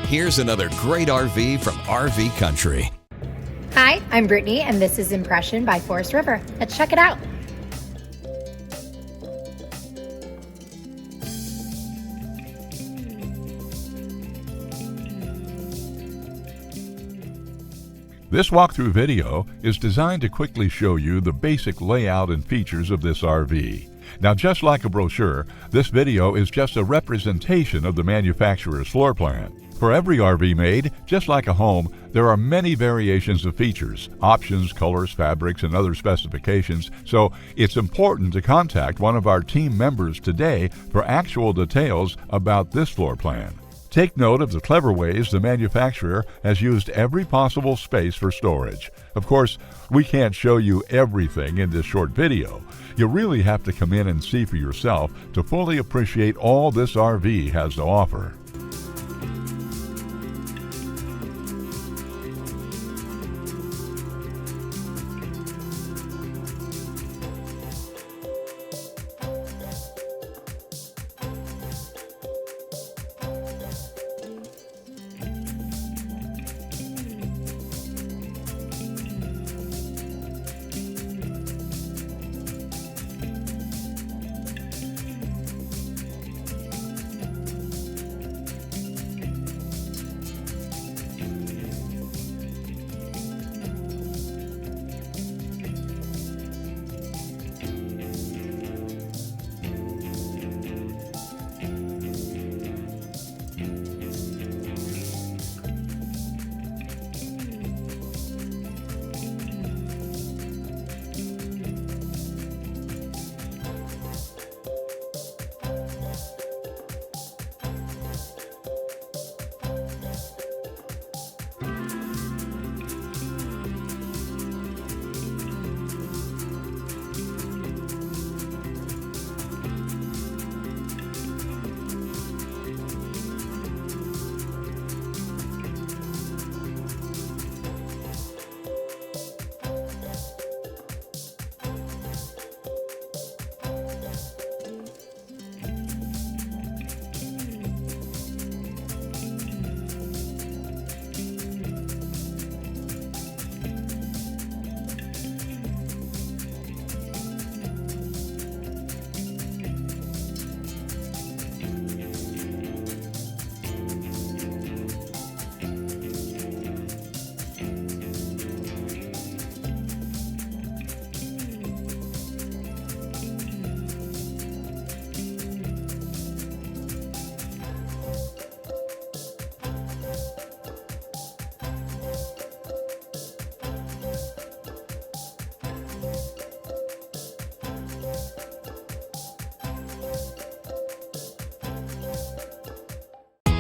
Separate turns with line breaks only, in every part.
Here's another great RV from RV Country.
Hi, I'm Brittany, and this is Impression by Forest River. Let's check it out.
This walkthrough video is designed to quickly show you the basic layout and features of this RV. Now, just like a brochure, this video is just a representation of the manufacturer's floor plan. For every RV made, just like a home, there are many variations of features, options, colors, fabrics, and other specifications, so it's important to contact one of our team members today for actual details about this floor plan. Take note of the clever ways the manufacturer has used every possible space for storage. Of course, we can't show you everything in this short video. You really have to come in and see for yourself to fully appreciate all this RV has to offer.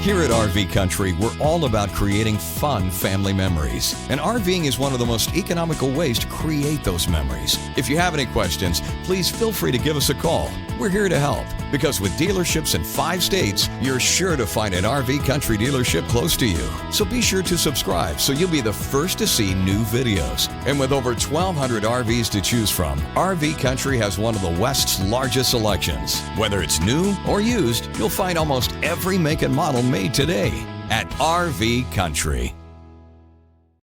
Here at RV Country, we're all about creating fun family memories. And RVing is one of the most economical ways to create those memories. If you have any questions, please feel free to give us a call. We're here to help, because with dealerships in 5 states, you're sure to find an RV Country dealership close to you. So be sure to subscribe so you'll be the first to see new videos. And with over 1,200 RVs to choose from, RV Country has one of the West's largest selections. Whether it's new or used, you'll find almost every make and model made today at RV Country.